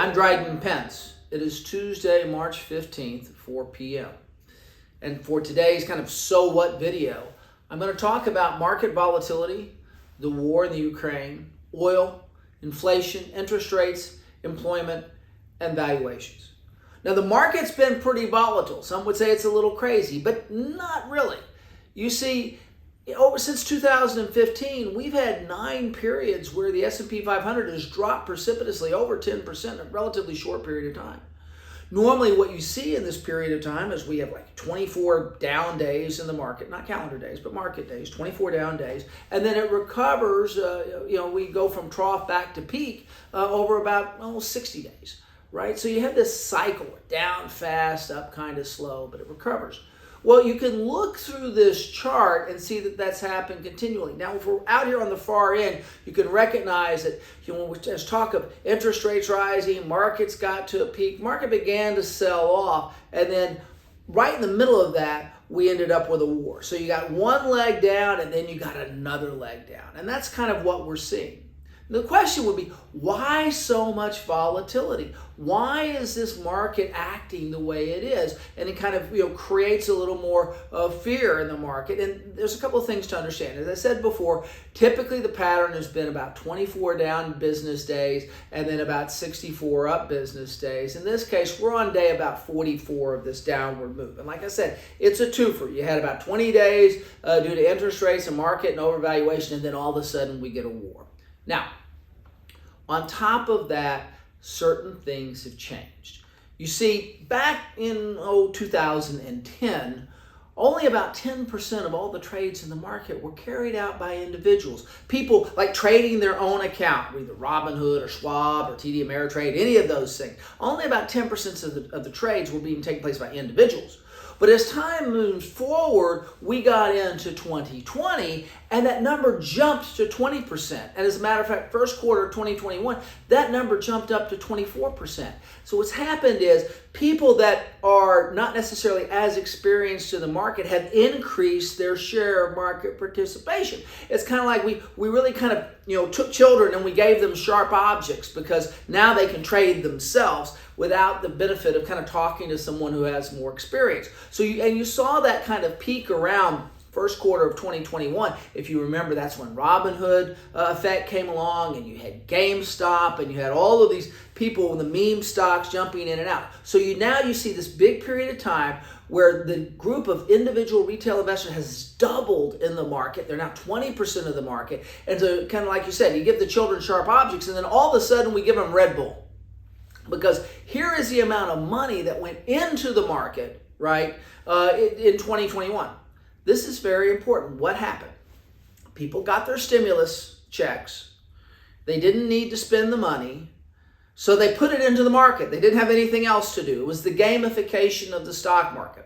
I'm Dryden Pence. It is Tuesday, March 15th, 4 p.m. And for today's kind of so what video, I'm going to talk about market volatility, the war in the Ukraine, oil, inflation, interest rates, employment, and valuations. Now, the market's been pretty volatile. Some would say it's a little crazy, but not really. You see, since 2015, we've had 9 periods where the S&P 500 has dropped precipitously over 10% in a relatively short period of time. Normally, what you see in this period of time is we have like 24 down days in the market, not calendar days, but market days, 24 down days, and then it recovers. We go from trough back to peak over about almost 60 days, right? So you have this cycle, down fast, up kind of slow, but it recovers. Well, you can look through this chart and see that that's happened continually. Now, if we're out here on the far end, you can recognize that when there's talk of interest rates rising, markets got to a peak, market began to sell off, and then right in the middle of that, we ended up with a war. So you got one leg down, and then you got another leg down, and that's kind of what we're seeing. The question would be, why so much volatility? Why is this market acting the way it is? And it kind of creates a little more fear in the market. And there's a couple of things to understand. As I said before, typically the pattern has been about 24 down business days and then about 64 up business days. In this case, we're on day about 44 of this downward move. And like I said, it's a twofer. You had about 20 days due to interest rates and market and overvaluation, and then all of a sudden we get a war. Now, on top of that, certain things have changed. You see, back in 2010, only about 10% of all the trades in the market were carried out by individuals. People like trading their own account, either Robinhood or Schwab or TD Ameritrade, any of those things. Only about 10% of the trades were being taken place by individuals. But as time moves forward, we got into 2020, and that number jumped to 20%. And as a matter of fact, first quarter of 2021, that number jumped up to 24%. So what's happened is people that are not necessarily as experienced in the market have increased their share of market participation. It's kind of like we really kind of took children and we gave them sharp objects because now they can trade themselves without the benefit of kind of talking to someone who has more experience. So you saw that kind of peak around first quarter of 2021. If you remember, that's when Robinhood effect came along, and you had GameStop, and you had all of these people in the meme stocks jumping in and out. So now you see this big period of time where the group of individual retail investors has doubled in the market. They're now 20% of the market. And so kind of like you said, you give the children sharp objects, and then all of a sudden we give them Red Bull. Because here is the amount of money that went into the market, right, in 2021. This is very important. What happened? People got their stimulus checks. They didn't need to spend the money, so they put it into the market. They didn't have anything else to do. It was the gamification of the stock market.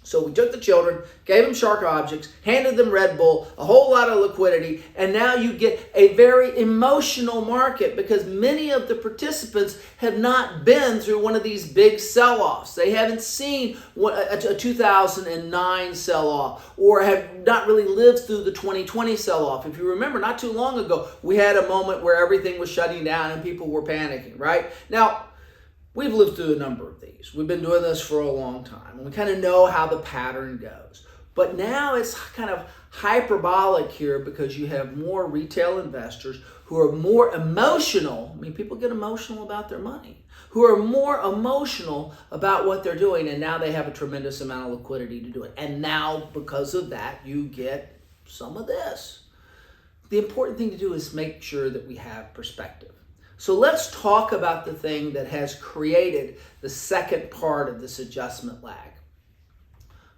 So we took the children, gave them sharp objects, handed them Red Bull, a whole lot of liquidity, and now you get a very emotional market because many of the participants have not been through one of these big sell-offs. They haven't seen a 2009 sell-off or have not really lived through the 2020 sell-off. If you remember, not too long ago, we had a moment where everything was shutting down and people were panicking, right? Now, we've lived through a number of these. We've been doing this for a long time, and we kind of know how the pattern goes. But now it's kind of hyperbolic here because you have more retail investors who are more emotional. I mean, people get emotional about their money, who are more emotional about what they're doing, and now they have a tremendous amount of liquidity to do it. And now, because of that, you get some of this. The important thing to do is make sure that we have perspective. So let's talk about the thing that has created the second part of this adjustment lag,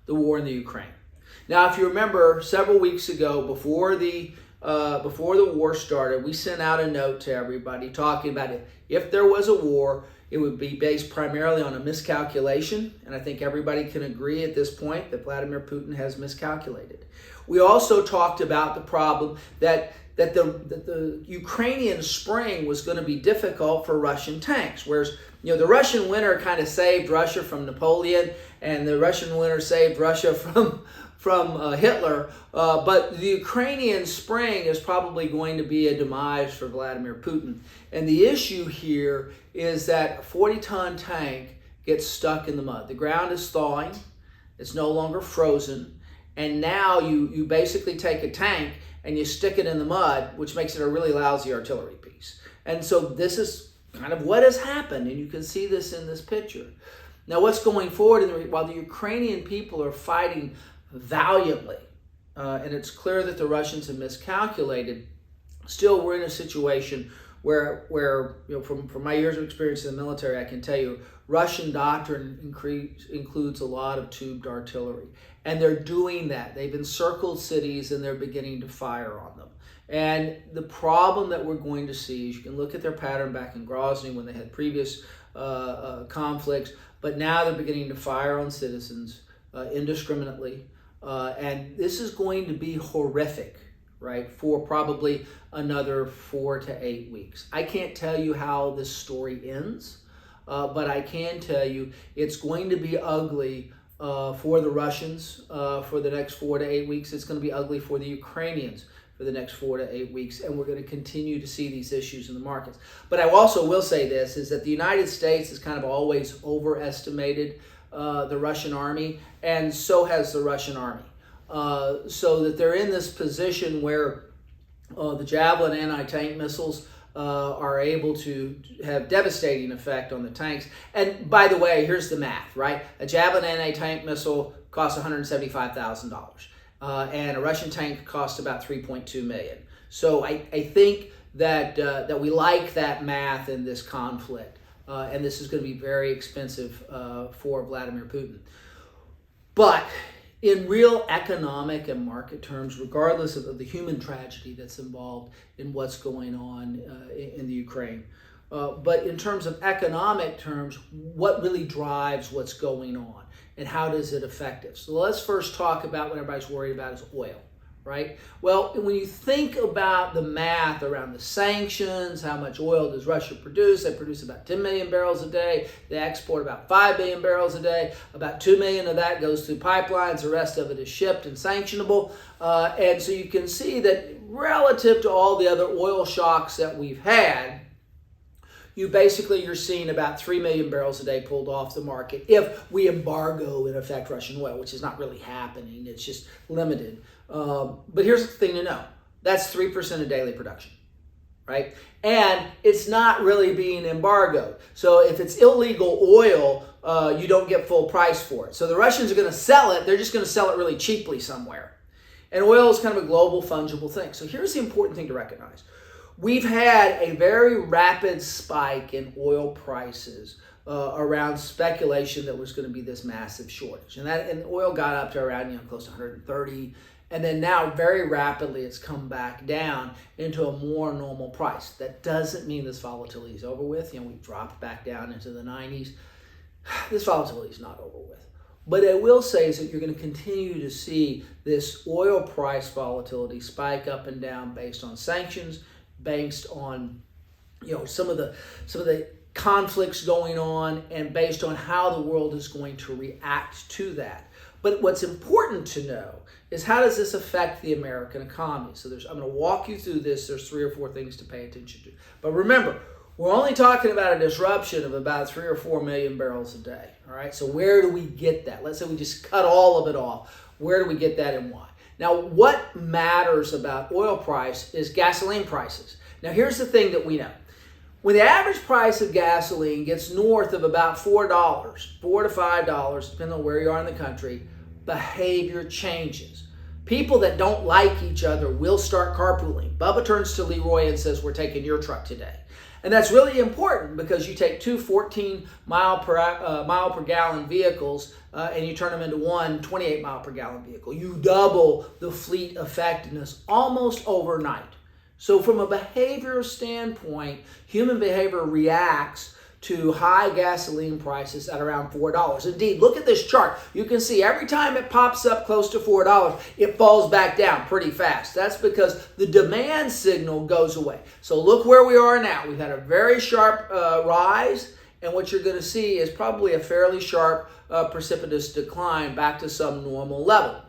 the war in the Ukraine. Now, if you remember, several weeks ago, before the war started, we sent out a note to everybody talking about it. If there was a war, it would be based primarily on a miscalculation, and I think everybody can agree at this point that Vladimir Putin has miscalculated. We also talked about the problem that the Ukrainian spring was going to be difficult for Russian tanks, whereas the Russian winter kind of saved Russia from Napoleon, and the Russian winter saved Russia from Hitler, but the Ukrainian spring is probably going to be a demise for Vladimir Putin. And the issue here is that a 40-ton tank gets stuck in the mud. The ground is thawing, it's no longer frozen, and now you basically take a tank and you stick it in the mud, which makes it a really lousy artillery piece. And so this is kind of what has happened, and you can see this in this picture. Now what's going forward, while the Ukrainian people are fighting valiantly, and it's clear that the Russians have miscalculated, still we're in a situation where from my years of experience in the military, I can tell you Russian doctrine includes a lot of tubed artillery. And they're doing that. They've encircled cities and they're beginning to fire on them. And the problem that we're going to see is you can look at their pattern back in Grozny when they had previous conflicts, but now they're beginning to fire on citizens indiscriminately. And this is going to be horrific, right, for probably another 4 to 8 weeks. I can't tell you how this story ends, but I can tell you it's going to be ugly for the Russians for the next 4 to 8 weeks. It's going to be ugly for the Ukrainians for the next 4 to 8 weeks, and we're going to continue to see these issues in the markets. But I also will say this, is that the United States has kind of always overestimated the Russian army, and so has the Russian army. So that they're in this position where the Javelin anti-tank missiles are able to have devastating effect on the tanks. And by the way, here's the math, right? A Javelin anti-tank missile costs $175,000, and a Russian tank costs about $3.2 million. So I think that we like that math in this conflict, and this is going to be very expensive for Vladimir Putin. But in real economic and market terms, regardless of the human tragedy that's involved in what's going on in the Ukraine, but in terms of economic terms, what really drives what's going on and how does it affect us? So let's first talk about what everybody's worried about is oil, right? Well, when you think about the math around the sanctions, how much oil does Russia produce? They produce about 10 million barrels a day. They export about 5 billion barrels a day. About 2 million of that goes through pipelines. The rest of it is shipped and sanctionable. And so you can see that relative to all the other oil shocks that we've had, you're seeing about 3 million barrels a day pulled off the market if we embargo, in effect, Russian oil, which is not really happening. It's just limited. But here's the thing to know. That's 3% of daily production, right? And it's not really being embargoed. So if it's illegal oil, you don't get full price for it. So the Russians are going to sell it. They're just going to sell it really cheaply somewhere. And oil is kind of a global fungible thing. So here's the important thing to recognize. We've had a very rapid spike in oil prices around speculation that was going to be this massive shortage. And oil got up to around close to 130. And then now very rapidly it's come back down into a more normal price. That doesn't mean this volatility is over with. We've dropped back down into the 90s. This volatility is not over with. But I will say is that you're going to continue to see this oil price volatility spike up and down based on sanctions, based on some of the conflicts going on, and based on how the world is going to react to that. But what's important to know is how does this affect the American economy? So I'm going to walk you through this. There's 3 or 4 things to pay attention to. But remember, we're only talking about a disruption of about 3 or 4 million barrels a day. All right. So where do we get that? Let's say we just cut all of it off. Where do we get that and why? Now, what matters about oil price is gasoline prices. Now, here's the thing that we know. When the average price of gasoline gets north of about $4, $4 to $5, depending on where you are in the country, behavior changes. People that don't like each other will start carpooling. Bubba turns to Leroy and says, "We're taking your truck today." And that's really important because you take 2 14 mile per gallon vehicles and you turn them into one 28 mile per gallon vehicle. You double the fleet effectiveness almost overnight. So from a behavior standpoint, human behavior reacts to high gasoline prices at around $4. Indeed, look at this chart. You can see every time it pops up close to $4, it falls back down pretty fast. That's because the demand signal goes away. So look where we are now. We've had a very sharp rise, and what you're going to see is probably a fairly sharp precipitous decline back to some normal level.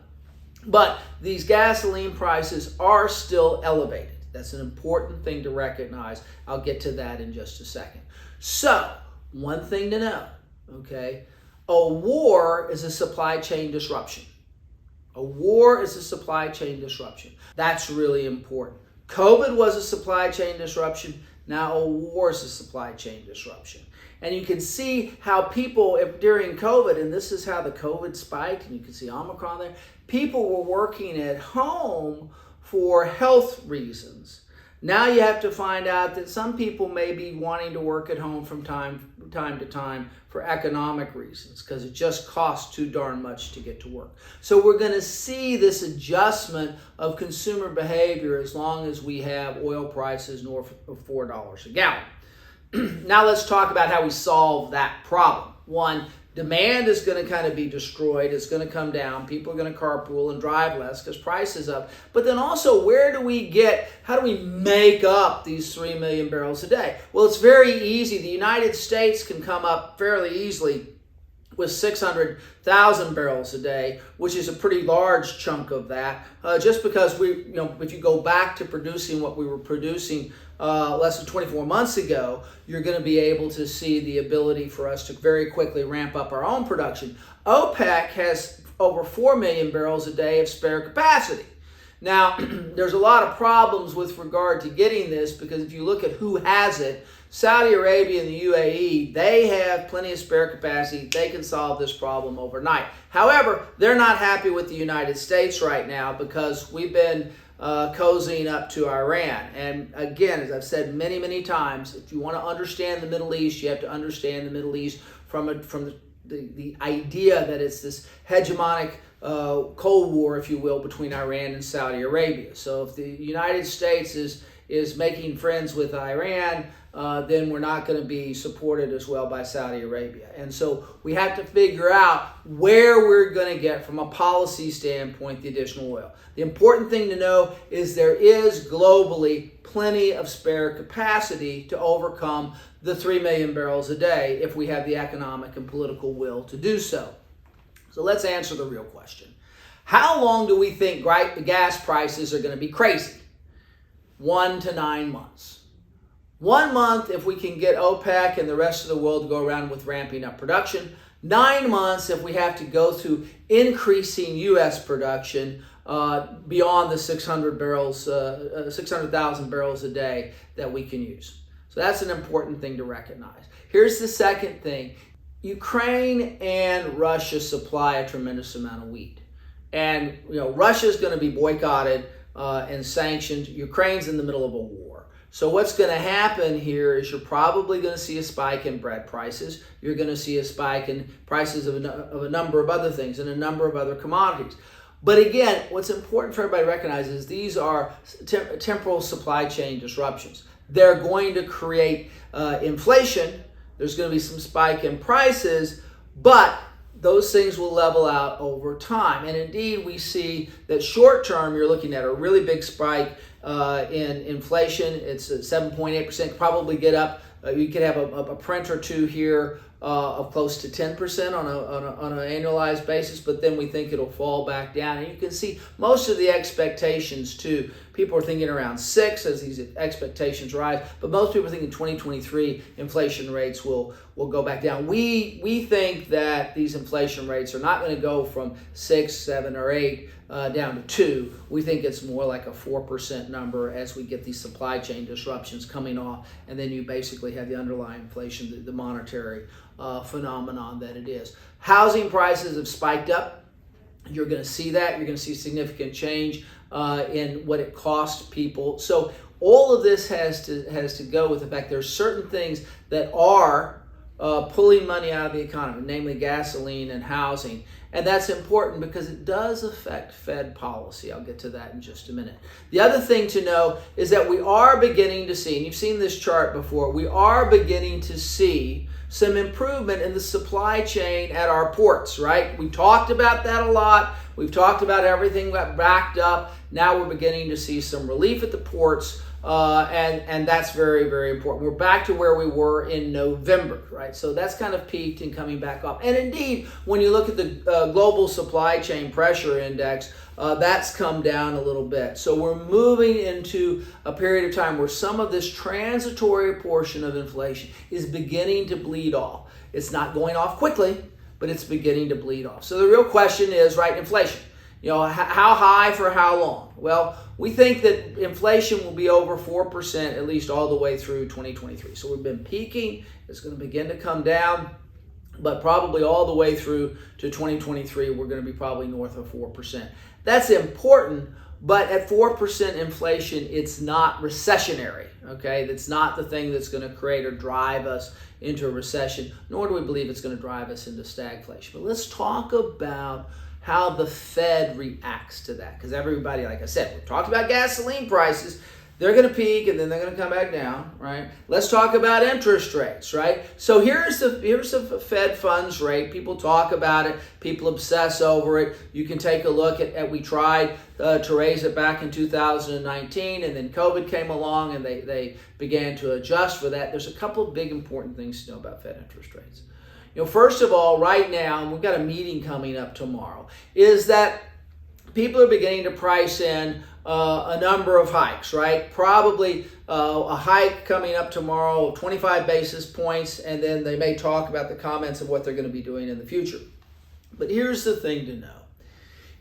But these gasoline prices are still elevated. That's an important thing to recognize. I'll get to that in just a second. So, one thing to know, okay? A war is a supply chain disruption. A war is a supply chain disruption. That's really important. COVID was a supply chain disruption. Now a war is a supply chain disruption. And you can see how people during COVID, and this is how the COVID spiked, and you can see Omicron there, people were working at home for health reasons. Now you have to find out that some people may be wanting to work at home from time to time for economic reasons because it just costs too darn much to get to work. So we're going to see this adjustment of consumer behavior as long as we have oil prices north of $4 a gallon. Now let's talk about how we solve that problem. One, demand is going to kind of be destroyed. It's going to come down. People are going to carpool and drive less because price is up. But then also, how do we make up these 3 million barrels a day? Well, it's very easy. The United States can come up fairly easily with 600,000 barrels a day, which is a pretty large chunk of that. Just because if you go back to producing what we were producing less than 24 months ago, you're going to be able to see the ability for us to very quickly ramp up our own production. OPEC has over 4 million barrels a day of spare capacity. Now, there's a lot of problems with regard to getting this because if you look at who has it, Saudi Arabia and the UAE, they have plenty of spare capacity. They can solve this problem overnight. However, they're not happy with the United States right now because we've been cozying up to Iran. And again, as I've said many, many times, if you want to understand the Middle East, you have to understand the Middle East from the idea that it's this hegemonic Cold War, if you will, between Iran and Saudi Arabia. So if the United States is making friends with Iran, then we're not going to be supported as well by Saudi Arabia. And so we have to figure out where we're going to get, from a policy standpoint, the additional oil. The important thing to know is there is globally plenty of spare capacity to overcome the 3 million barrels a day if we have the economic and political will to do so. So let's answer the real question. How long do we think gas prices are going to be crazy? 1 to 9 months. 1 month if we can get OPEC and the rest of the world to go around with ramping up production. 9 months if we have to go through increasing U.S. production beyond the 600,000 barrels a day that we can use. So that's an important thing to recognize. Here's the second thing. Ukraine and Russia supply a tremendous amount of wheat. And Russia's going to be boycotted and sanctioned. Ukraine's in the middle of a war. So what's going to happen here is you're probably going to see a spike in bread prices. You're going to see a spike in prices of a number of other things and a number of other commodities. But again, what's important for everybody to recognize is these are temporal supply chain disruptions. They're going to create inflation. There's going to be some spike in prices, but those things will level out over time. And indeed, we see that short term, you're looking at a really big spike in inflation. It's 7.8%, probably get up. You could have a print or two here of close to 10% on an annualized basis, but then we think it'll fall back down. And you can see most of the expectations too. People are thinking around 6 as these expectations rise, but most people are thinking 2023 inflation rates will go back down. We think that these inflation rates are not going to go from 6, 7, or 8 down to 2. We think it's more like a 4% number as we get these supply chain disruptions coming off, and then you basically have the underlying inflation, the monetary phenomenon that it is. Housing prices have spiked up. You're going to see that. You're going to see significant change in what it costs people. So all of this has to go with the fact there's certain things that are pulling money out of the economy, namely gasoline and housing. And that's important because it does affect Fed policy. I'll get to that in just a minute. The other thing to know is that we are beginning to see, and you've seen this chart before, we are beginning to see some improvement in the supply chain at our ports, right? We talked about that a lot. We've talked about everything got backed up. Now we're beginning to see some relief at the ports, and that's very, very important. We're back to where we were in November, right? So that's kind of peaked and coming back up. And indeed, when you look at the global supply chain pressure index, that's come down a little bit. So we're moving into a period of time where some of this transitory portion of inflation is beginning to bleed off. It's not going off quickly, but it's beginning to bleed off. So the real question is, right, inflation. How high for how long? Well, we think that inflation will be over 4% at least all the way through 2023. So we've been peaking. It's going to begin to come down, but probably all the way through to 2023, we're going to be probably north of 4%. That's important, but at 4% inflation, it's not recessionary, okay? That's not the thing that's going to create or drive us into a recession, nor do we believe it's going to drive us into stagflation. But let's talk about how the Fed reacts to that. Because everybody, like I said, we talked about gasoline prices. They're going to peak and then they're going to come back down, right? Let's talk about interest rates, right? So here's the Fed funds rate. People talk about it. People obsess over it. You can take a look at we tried to raise it back in 2019, and then COVID came along and they began to adjust for that. There's a couple of big important things to know about Fed interest rates. First of all, right now, and we've got a meeting coming up tomorrow, is that people are beginning to price in a number of hikes, right? Probably a hike coming up tomorrow of 25 basis points, and then they may talk about the comments of what they're going to be doing in the future. But here's the thing to know,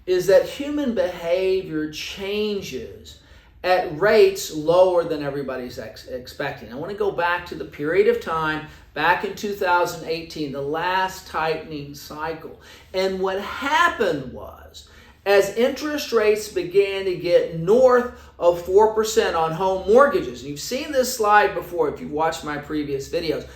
is that human behavior changes at rates lower than everybody's expecting. I want to go back to the period of time back in 2018, the last tightening cycle. And what happened was, as interest rates began to get north of 4% on home mortgages, and you've seen this slide before if you've watched my previous videos,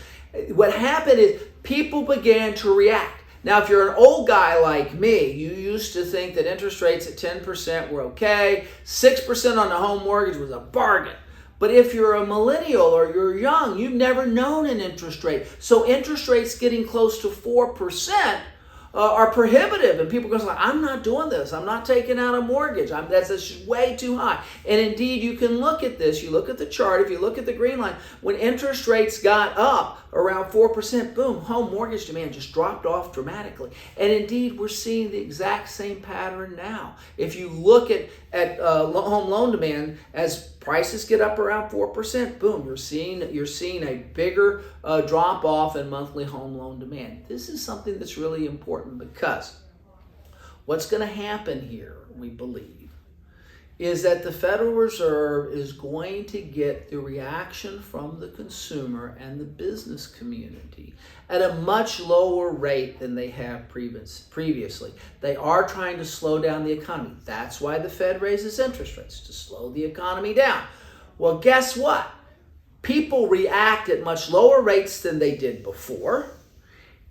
what happened is people began to react. Now, if you're an old guy like me, you used to think that interest rates at 10% were okay. 6% on the home mortgage was a bargain. But if you're a millennial or you're young, you've never known an interest rate. So interest rates getting close to 4% are prohibitive. And people go like, I'm not doing this. I'm not taking out a mortgage. That's just way too high. And indeed, you can look at this. You look at the chart. If you look at the green line, when interest rates got up around 4%, boom, home mortgage demand just dropped off dramatically. And indeed, we're seeing the exact same pattern now. If you look at home loan demand, as prices get up around 4%, boom, you're seeing a bigger drop off in monthly home loan demand. This is something that's really important, because what's going to happen here, we believe, is that the Federal Reserve is going to get the reaction from the consumer and the business community at a much lower rate than they have previously. They are trying to slow down the economy. That's why the Fed raises interest rates, to slow the economy down. Well, guess what? People react at much lower rates than they did before,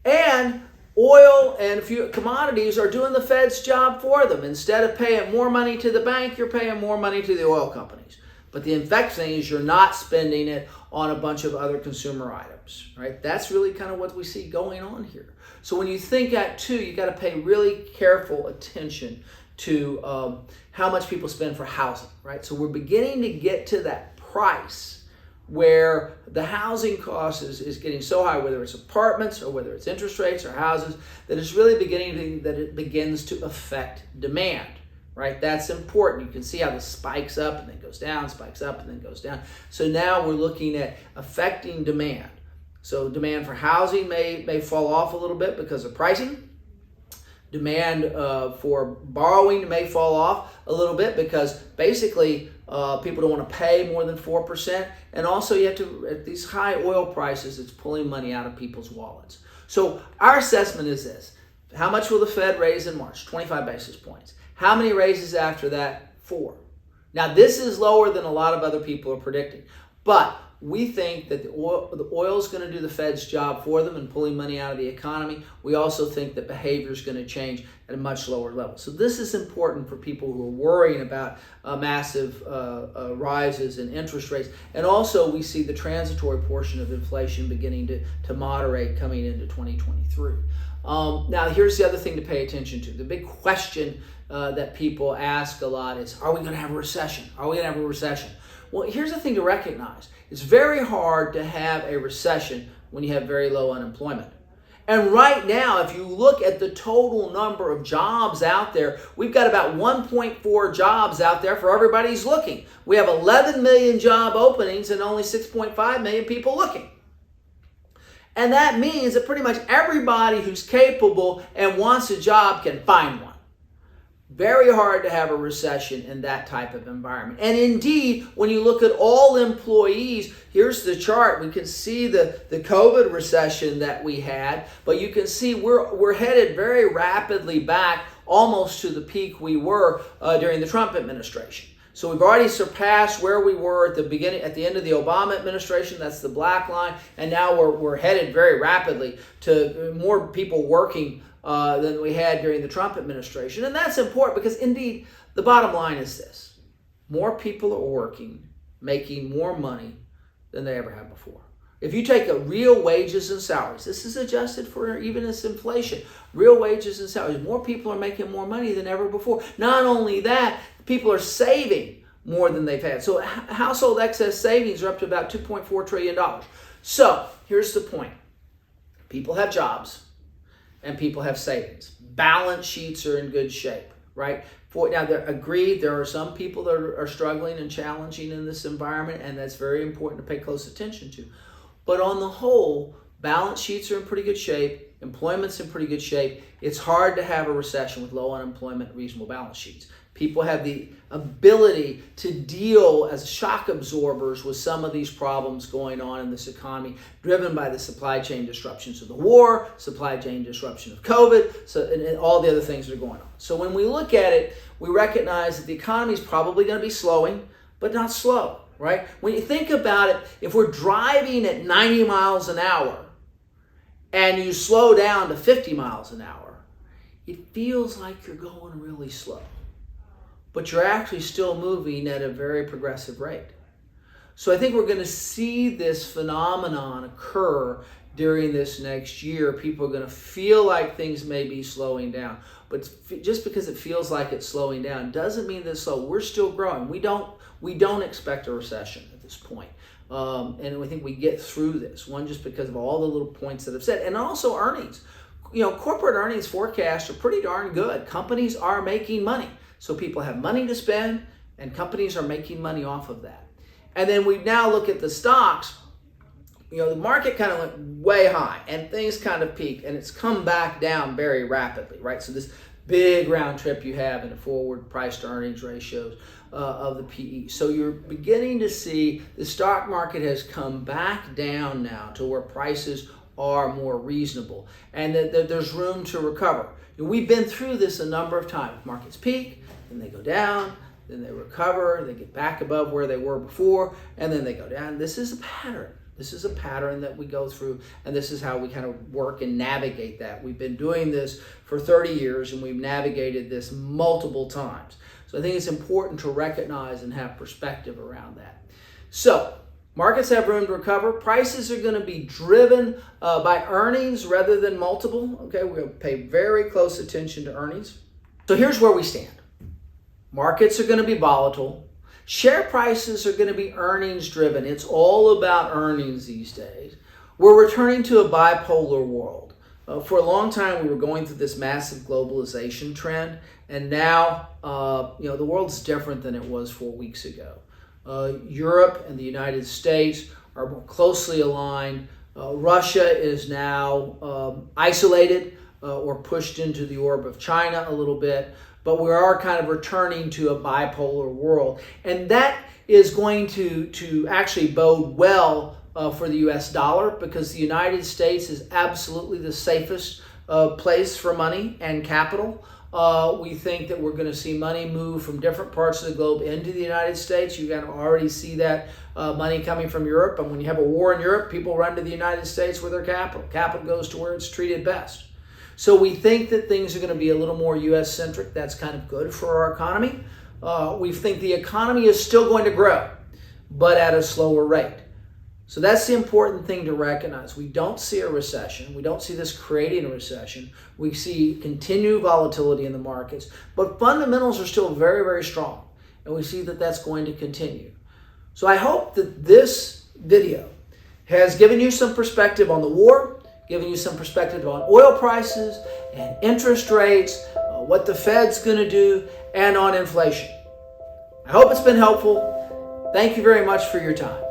and oil and a few commodities are doing the Fed's job for them. Instead of paying more money to the bank, you're paying more money to the oil companies. But the effect thing is you're not spending it on a bunch of other consumer items, right? That's really kind of what we see going on here. So when you think that too, you got to pay really careful attention to how much people spend for housing, right? So we're beginning to get to that price where the housing cost is getting so high, whether it's apartments or whether it's interest rates or houses, that it's really it begins to affect demand, right? That's important. You can see how this spikes up and then goes down, spikes up and then goes down. So now we're looking at affecting demand. So demand for housing may fall off a little bit because of pricing. Demand for borrowing may fall off a little bit because basically people don't want to pay more than 4%. And also you have to, at these high oil prices, it's pulling money out of people's wallets. So our assessment is this. How much will the Fed raise in March? 25 basis points. How many raises after that? 4. Now this is lower than a lot of other people are predicting. But we think that the oil is going to do the Fed's job for them in pulling money out of the economy. We also think that behavior is going to change at a much lower level. So this is important for people who are worrying about massive rises in interest rates. And also we see the transitory portion of inflation beginning to moderate coming into 2023. Now here's the other thing to pay attention to. The big question that people ask a lot is, are we going to have a recession? Are we going to have a recession? Well, here's the thing to recognize. It's very hard to have a recession when you have very low unemployment. And right now, if you look at the total number of jobs out there, we've got about 1.4 jobs out there for everybody who's looking. We have 11 million job openings and only 6.5 million people looking. And that means that pretty much everybody who's capable and wants a job can find one. Very hard to have a recession in that type of environment. And indeed, when you look at all employees, here's the chart. We can see the COVID recession that we had, but you can see we're headed very rapidly back almost to the peak we were during the Trump administration. So we've already surpassed where we were at the end of the Obama administration. That's the black line. And now we're headed very rapidly to more people working than we had during the Trump administration. And that's important because indeed, the bottom line is this. More people are working, making more money than they ever have before. If you take real wages and salaries, this is adjusted for even this inflation, real wages and salaries, more people are making more money than ever before. Not only that, people are saving more than they've had. So household excess savings are up to about $2.4 trillion. So here's the point. People have jobs and people have savings. Balance sheets are in good shape, right? Now, agreed, there are some people that are struggling and challenging in this environment, and that's very important to pay close attention to. But on the whole, balance sheets are in pretty good shape. Employment's in pretty good shape. It's hard to have a recession with low unemployment and reasonable balance sheets. People have the ability to deal as shock absorbers with some of these problems going on in this economy, driven by the supply chain disruptions of the war, supply chain disruption of COVID, and all the other things that are going on. So when we look at it, we recognize that the economy is probably going to be slowing, but not slow, right? When you think about it, if we're driving at 90 miles an hour and you slow down to 50 miles an hour, it feels like you're going really slow. But you're actually still moving at a very progressive rate. So I think we're going to see this phenomenon occur during this next year. People are going to feel like things may be slowing down. But just because it feels like it's slowing down doesn't mean that it's slow. We're still growing. We don't expect a recession at this point. And we think we get through this. One, just because of all the little points that I've said. And also earnings. Corporate earnings forecasts are pretty darn good. Companies are making money. So people have money to spend, and companies are making money off of that. And then we now look at the stocks. The market kind of went way high, and things kind of peaked, and it's come back down very rapidly, right? So this big round trip you have in the forward price to earnings ratios of the PE. So you're beginning to see the stock market has come back down now to where prices are more reasonable, and that there's room to recover. We've been through this a number of times. Markets peak, then they go down, then they recover, they get back above where they were before, and then they go down. This is a pattern. This is a pattern that we go through, and this is how we kind of work and navigate that. We've been doing this for 30 years, and we've navigated this multiple times. So I think it's important to recognize and have perspective around that. So markets have room to recover. Prices are going to be driven by earnings rather than multiple. Okay, we're going to pay very close attention to earnings. So here's where we stand. Markets are going to be volatile. Share prices are going to be earnings driven. It's all about earnings these days. We're returning to a bipolar world. For a long time, we were going through this massive globalization trend, and now the world's different than it was 4 weeks ago. Europe and the United States are more closely aligned. Russia is now isolated or pushed into the orb of China a little bit. But we are kind of returning to a bipolar world. And that is going to actually bode well for the US dollar, because the United States is absolutely the safest place for money and capital. We think that we're going to see money move from different parts of the globe into the United States. You can already see that money coming from Europe. And when you have a war in Europe, people run to the United States with their capital. Capital goes to where it's treated best. So we think that things are going to be a little more U.S.-centric. That's kind of good for our economy. We think the economy is still going to grow, but at a slower rate. So that's the important thing to recognize. We don't see a recession. We don't see this creating a recession. We see continued volatility in the markets, but fundamentals are still very, very strong, and we see that that's going to continue. So I hope that this video has given you some perspective on the war, giving you some perspective on oil prices and interest rates, what the Fed's going to do, and on inflation. I hope it's been helpful. Thank you very much for your time.